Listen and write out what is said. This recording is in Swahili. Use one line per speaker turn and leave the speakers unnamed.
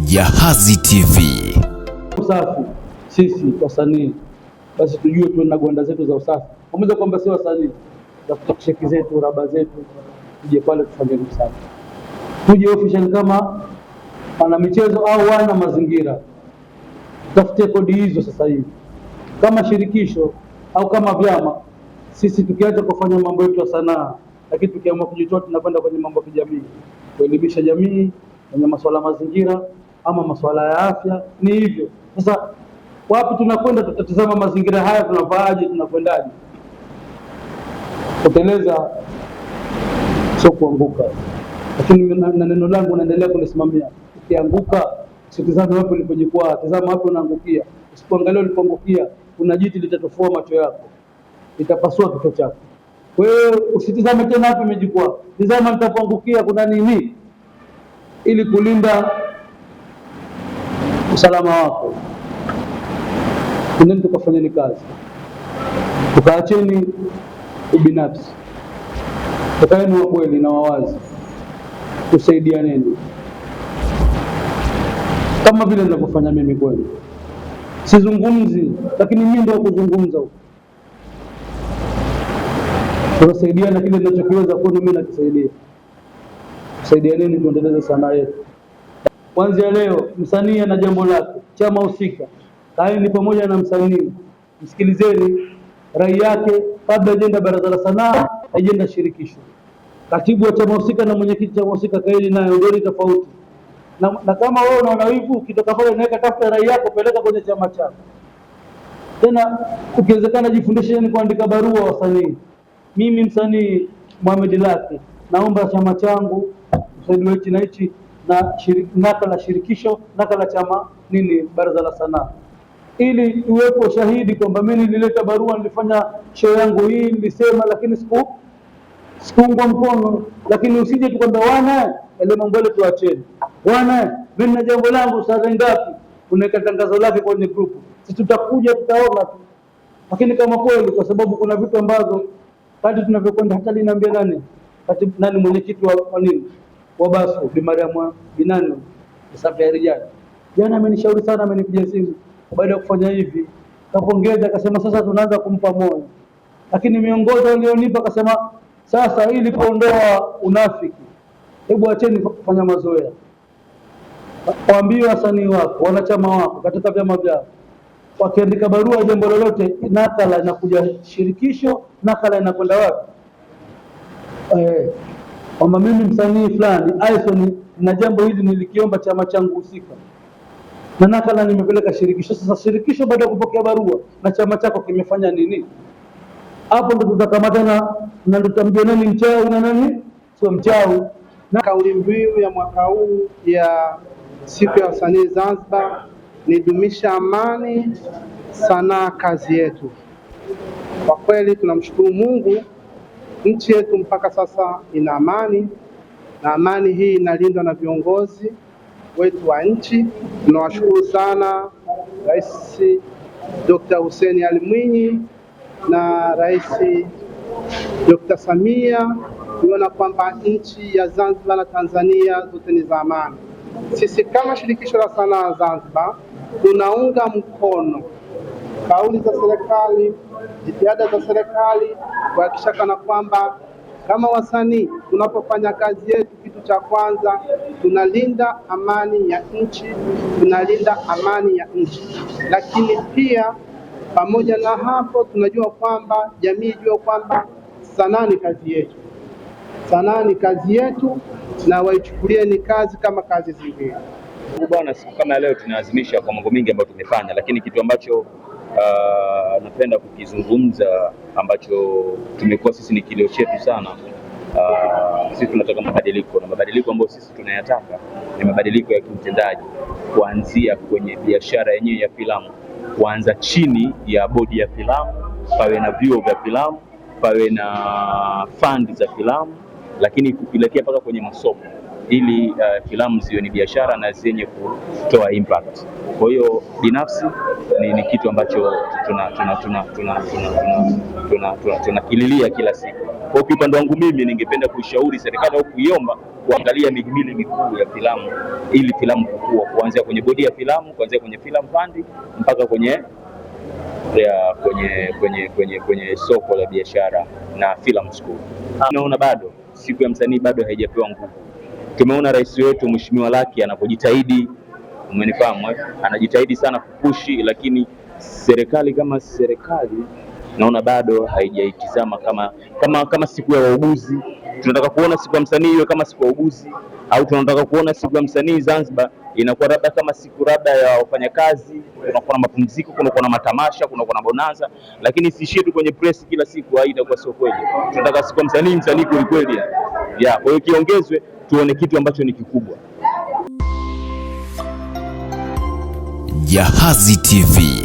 Jahazi TV.
Usafi sisi wasanii basi tujue tuna gwanda zetu za usafi. Pamoja kwamba si wasanii, za sheki zetu, raba zetu, tuje pale tufanye usafi. Tuje official kama wana michezo au wana mazingira. Tafute kodi hizo sasa hivi. Kama shirikisho au kama vyama, sisi tukiacha kufanya mambo yetu ya sanaa, lakini tukiamua kujitoa tunakwenda kwenye mambo ya kijamii, kuelimisha jamii kwenye masuala mazingira ama masuala ya afya. Ni hivyo sasa, wapi tunakwenda? Tutatazama mazingira haya, tunavaaje, tunakwendaje. Kuteleza sio kuanguka, lakini na neno langu naendelea kulisimamia. Ukianguka usitazame wapi ulipojikwaa, tazama wapi unaangukia. Usipoangalia ulipoangukia, kuna jiti litatofua macho yako, litapasua kichwa chako. Wewe usitazame tena wapi umejikwaa, tazama nitapoangukia kuna nini, ili kulinda usalama wako. Ndio tukafanyeni kazi, tukaacheni ubinafsi, tukaeni wa kweli na wawazi, tusaidianeni kama vile ninavyofanya mimi kwenu. Sizungumzi, lakini mimi ndio kuzungumza huko. Tunasaidiana kile ninachokiweza kwenu, mimi nakisaidia. Tusaidianeni tuendeleze sanaa yetu. Kuanzia leo msanii ana jambo lake, chama husika, kaeni pamoja na msanii, msikilizeni rai yake kabla ajenda baraza la sanaa, ajenda shirikisho. Katibu wa chama husika na mwenyekiti chama husika, kaeni naye, ndio tofauti. Na kama wewe unaona wivu, ukitoka pale naweka tafuta rai yako, peleka kwenye chama chako. Tena ukiwezekana jifundisheni kuandika barua wasanii. Mimi msanii Mohamed Laki, naomba chama changu msaidiwe hichi na hichi, na nakala shirikisho, nakala chama baraza la sanaa, ili uwepo shahidi kwamba mimi nilileta barua, nilifanya show yangu hii, nilisema, lakini sikuungwa mkono. Lakini usije tu kwamba wana ile mambo ile tuacheni, wana mimi na jambo langu saa ngapi, unaweka tangazo lake kwenye group, sisi tutakuja tutaona tu. Lakini kama kweli, kwa sababu kuna vitu ambazo hadi tunavyokwenda, hata linaambia nani mwenyekiti wa nini wa Basu Bi Mariam Binani safi ya rijali, jana amenishauri sana, amenipigia simu baada ya kufanya hivi, kapongeza, akasema sasa tunaanza kumpa moyo. Lakini miongozo alionipa akasema, sasa ili kuondoa unafiki, hebu acheni kufanya mazoea, waambie wasanii wako, wanachama wako katika vyama vyao, wakiandika barua jambo lolote, nakala inakuja shirikisho, nakala inakwenda wapi? Kwamba mimi msanii fulani Aison na jambo hili nilikiomba chama changu husika, na nakala nimepeleka shirikisho. Sasa shirikisho baada ya kupokea barua, na chama chako kimefanya nini? Hapo ndo tutakamatana na tutambia nani mchawi na nani sio mchawi.
Na kauli mbiu ya mwaka huu ya siku ya wasanii Zanzibar ni dumisha amani, sanaa kazi yetu. Kwa kweli tunamshukuru Mungu, nchi yetu mpaka sasa ina amani, na amani hii inalindwa na viongozi wetu wa nchi. Tunawashukuru sana Rais Dr. Hussein Ali Mwinyi na Rais Dr. Samia kuona kwamba nchi ya Zanzibar na Tanzania zote ni za amani. Sisi kama shirikisho la sanaa Zanzibar tunaunga mkono kauli za serikali, jitihada za serikali kuhakikisha kana kwamba kama wasanii tunapofanya kazi yetu, kitu cha kwanza tunalinda amani ya nchi, tunalinda amani ya nchi. Lakini pia pamoja na hapo, tunajua kwamba jamii ijue kwamba sanaa ni kazi yetu, sanaa ni kazi yetu, na waichukulie ni kazi kama kazi zingine.
Bwana, siku kama leo tunaazimisha kwa mambo mengi ambayo tumefanya, lakini kitu ambacho napenda kukizungumza ambacho tumekuwa sisi ni kilio chetu sana, sisi tunataka mabadiliko, na mabadiliko ambayo sisi tunayataka ni mabadiliko ya kiutendaji, kuanzia kwenye biashara yenyewe ya filamu, kuanza chini ya bodi ya filamu, pawe na vyuo vya filamu, pawe na fund za filamu, lakini kupelekea mpaka kwenye masoko, ili filamu ziwe ni biashara na kutoa impact. Kwa hiyo binafsi ni kitu ambacho tunakililia kila siku. Kwa upande wangu mimi ningependa kuishauri serikali au kuiomba kuangalia mihimili mikuu ya filamu ili filamu kukua, kuanzia kwenye bodi ya filamu, kuanzia kwenye film fund mpaka kwenye soko la biashara na film school. Naona bado siku ya msanii bado haijapewa nguvu. Tumeona rais wetu Mheshimiwa Lucky anapojitahidi, umenifahamu, anajitahidi sana kupushi, lakini serikali kama serikali naona bado haijaitizama kama siku ya wauguzi. Tunataka kuona siku ya msanii iwe kama siku ya wauguzi, au tunataka kuona siku ya msanii Zanzibar inakuwa labda kama siku labda ya wafanyakazi, kunakuwa na mapumziko, kunakuwa na matamasha, kunakuwa na bonanza, lakini siishie tu kwenye press kila siku. Haitakuwa sio kweli. Tunataka siku ya msanii kweli kweli. Kwa hiyo kiongezwe, tuone kitu ambacho ni kikubwa.
Jahazi TV.